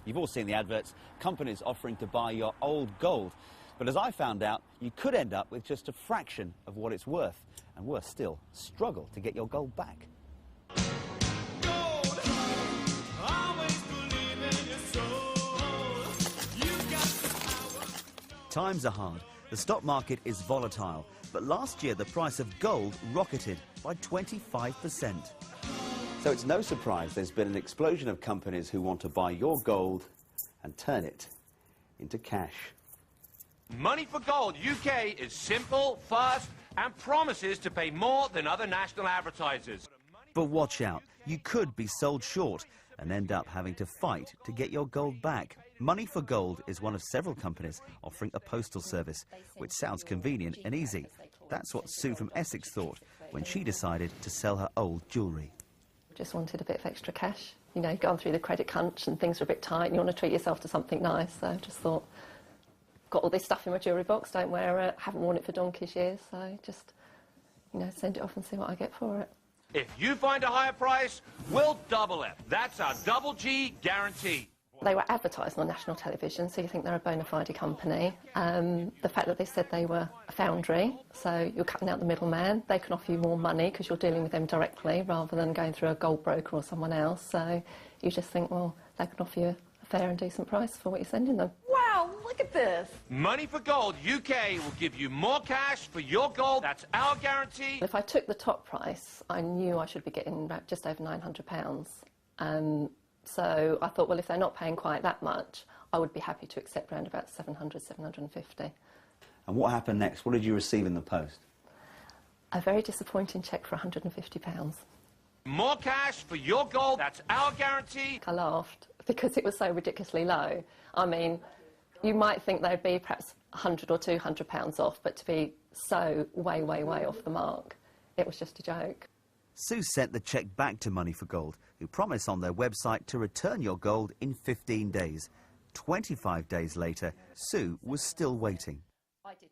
You've all seen the adverts, companies offering to buy your old gold. But as I found out, you could end up with just a fraction of what it's worth. And worse still, struggle to get your gold back. Gold, always believe in your soul. You've got the power. Times are hard. The stock market is volatile. But last year, the price of gold rocketed by 25%. So it's no surprise there's been an explosion of companies who want to buy your gold and turn it into cash. Money for Gold UK is simple, fast, and promises to pay more than other national advertisers. But watch out, you could be sold short and end up having to fight to get your gold back. Money for Gold is one of several companies offering a postal service, which sounds convenient and easy. That's what Sue from Essex thought when she decided to sell her old jewellery. Just wanted a bit of extra cash. You know, gone through the credit crunch and things are a bit tight and you want to treat yourself to something nice. So I just thought, got all this stuff in my jewellery box, don't wear it, haven't worn it for donkey's years, so just, you know, send it off and see what I get for it. If you find a higher price, we'll double it. That's our double G guarantee. They were advertising on national television, so you think they're a bona fide company. The fact that they said they were a foundry, so you're cutting out the middleman, they can offer you more money because you're dealing with them directly rather than going through a gold broker or someone else. So you just think, well, they can offer you a fair and decent price for what you're sending them. Wow, look at this. Money for Gold UK will give you more cash for your gold. That's our guarantee. If I took the top price, I knew I should be getting about just over £900. So I thought, well, if they're not paying quite that much, I would be happy to accept around about 700, 750. And what happened next? What did you receive in the post? A very disappointing cheque for £150. More cash for your gold. That's our guarantee. I laughed because it was so ridiculously low. I mean, you might think they'd be perhaps £100 or £200 off, but to be so way, way, way off the mark, it was just a joke. Sue sent the cheque back to Money for Gold, who promise on their website to return your gold in 15 days. 25 days later, Sue was still waiting.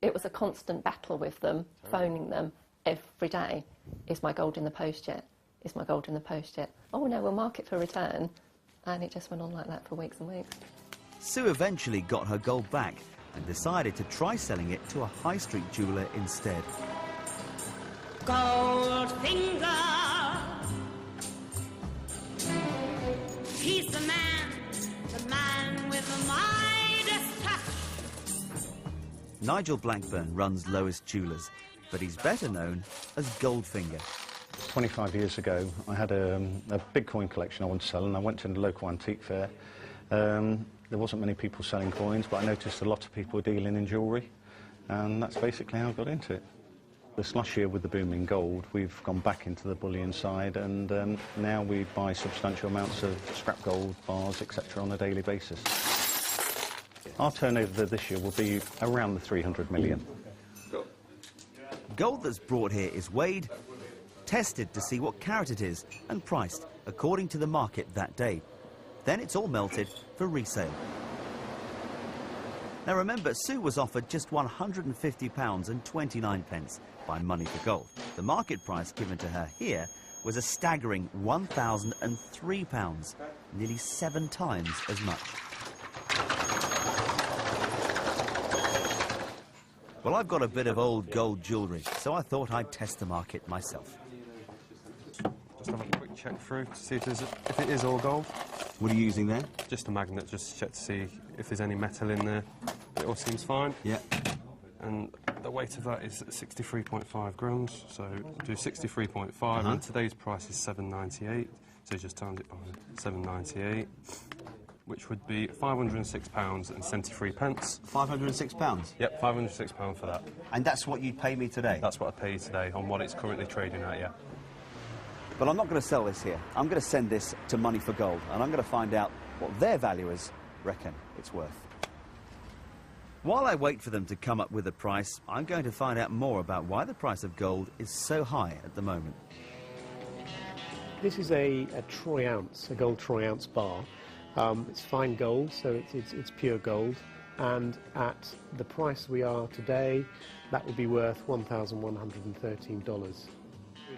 It was a constant battle with them, phoning them every day. Is my gold in the post yet? Is my gold in the post yet? Oh no, we'll mark it for return. And it just went on like that for weeks and weeks. Sue eventually got her gold back and decided to try selling it to a high street jeweller instead. Goldfinger, he's the man with the Midas touch. Nigel Blackburn runs Lois Jewellers, but he's better known as Goldfinger. 25 years ago, I had a big coin collection I wanted to sell, and I went to the local antique fair. There wasn't many people selling coins, but I noticed a lot of people dealing in jewellery, and that's basically how I got into it. This last year, with the boom in gold, we've gone back into the bullion side, and now we buy substantial amounts of scrap gold, bars, etc. on a daily basis. Our turnover this year will be around the 300 million. Gold that's brought here is weighed, tested to see what carat it is, and priced according to the market that day. Then it's all melted for resale. Now remember, Sue was offered just £150 and 29 pence by Money for Gold. The market price given to her here was a staggering £1,003, nearly 7 times as much. Well, I've got a bit of old gold jewellery, so I thought I'd test the market myself. Just have a quick check through to see if it is all gold. What are you using there? Just a magnet, just to check to see if there's any metal in there. It all seems fine. Yeah. And the weight of that is 63.5 grams, so do 63.5, and today's price is £7.98, so just times it by 7.98, which would be £506 and 73 pence. £506? Yep, £506 for that. And that's what you'd pay me today? That's what I pay you today on what it's currently trading at, yeah. But I'm not going to sell this here. I'm going to send this to Money for Gold, and I'm going to find out what their valuers reckon it's worth. While I wait for them to come up with a price, I'm going to find out more about why the price of gold is so high at the moment. This is a troy ounce, a gold troy ounce bar. It's fine gold, so it's pure gold, and at the price we are today, that would be worth $1,113.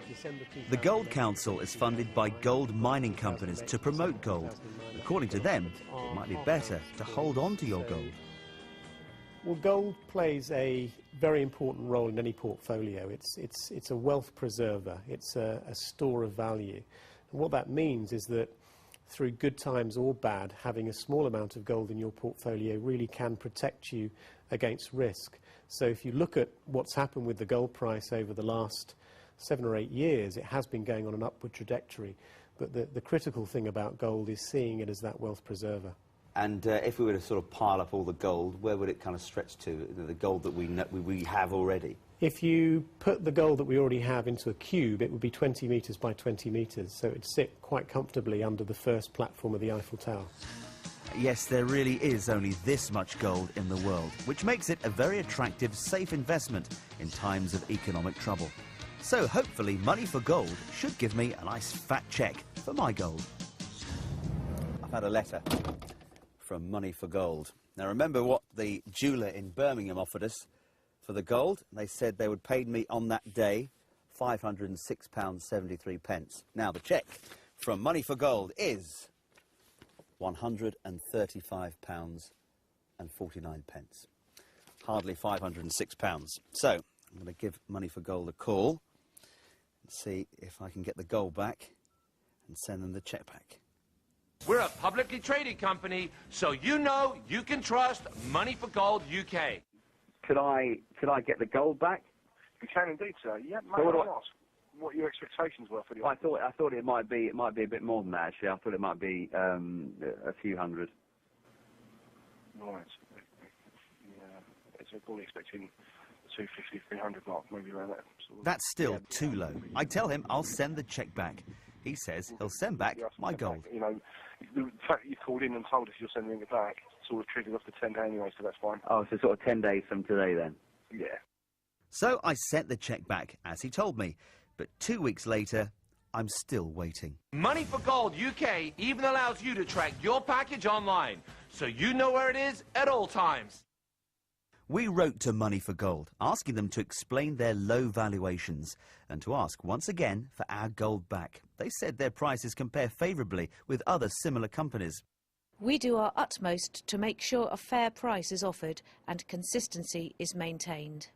December 2000. The Gold Council is funded by gold mining companies to promote gold. According to them, it might be better to hold on to your gold. Well, gold plays a very important role in any portfolio. It's a wealth preserver. It's a store of value. And what that means is that through good times or bad, having a small amount of gold in your portfolio really can protect you against risk. So if you look at what's happened with the gold price over the last 7 or 8 years, it has been going on an upward trajectory. But the critical thing about gold is seeing it as that wealth preserver. And if we were to sort of pile up all the gold, where would it kind of stretch to, the gold that we have already? If you put the gold that we already have into a cube, it would be 20 metres by 20 metres, so it would sit quite comfortably under the first platform of the Eiffel Tower. Yes, there really is only this much gold in the world, which makes it a very attractive, safe investment in times of economic trouble. So hopefully Money for Gold should give me a nice fat cheque for my gold. I've had a letter from Money for Gold. Now remember what the jeweller in Birmingham offered us for the gold. They said they would pay me on that day £506.73. Now the cheque from Money for Gold is £135.49. Hardly £506. So I'm going to give Money for Gold a call and see if I can get the gold back and send them the cheque back. We're a publicly traded company, so you know you can trust Money for Gold UK. Could I get the gold back? You can indeed, sir. Yeah, So mate, what do ask what your expectations were for the I thought it might be a bit more than that. Actually, I thought it might be a few hundred. Right. Yeah, it's probably expecting 250, 300 mark, maybe around that. Sort of. That's still too low. I tell him I'll send the cheque back. He says he'll send back my gold. You know, the fact that you called in and told us you're sending it back sort of triggered off the 10-day anyway, so that's fine. Oh, so sort of 10 days from today then? Yeah. So I sent the cheque back as he told me, but 2 weeks later I'm still waiting. Money for Gold UK even allows you to track your package online, so you know where it is at all times. We wrote to Money for Gold, asking them to explain their low valuations and to ask once again for our gold back. They said their prices compare favourably with other similar companies. We do our utmost to make sure a fair price is offered and consistency is maintained.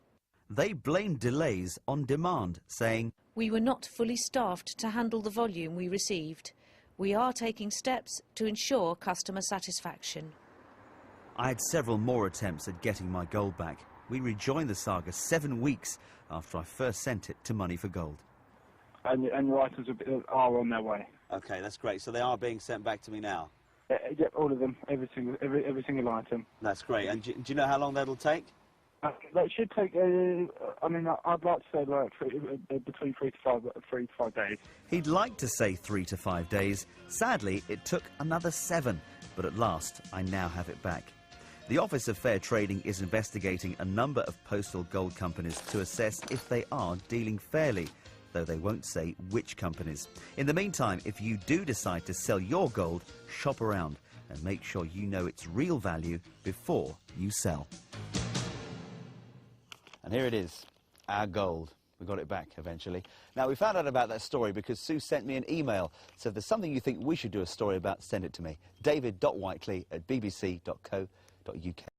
They blamed delays on demand, saying, We were not fully staffed to handle the volume we received. We are taking steps to ensure customer satisfaction. I had several more attempts at getting my gold back. We rejoined the saga 7 weeks after I first sent it to Money for Gold. And your items are on their way. OK, that's great. So they are being sent back to me now? Yeah, all of them, every single item. That's great. And do you know how long that'll take? That should take, I mean, I'd like to say like between 3 to 5 days. He'd like to say 3 to 5 days. Sadly, it took another 7, but at last I now have it back. The Office of Fair Trading is investigating a number of postal gold companies to assess if they are dealing fairly, though they won't say which companies. In the meantime, if you do decide to sell your gold, shop around and make sure you know its real value before you sell. And here it is, our gold. We got it back eventually. Now, we found out about that story because Sue sent me an email. So if there's something you think we should do a story about, send it to me. david.whiteley@bbc.co.uk.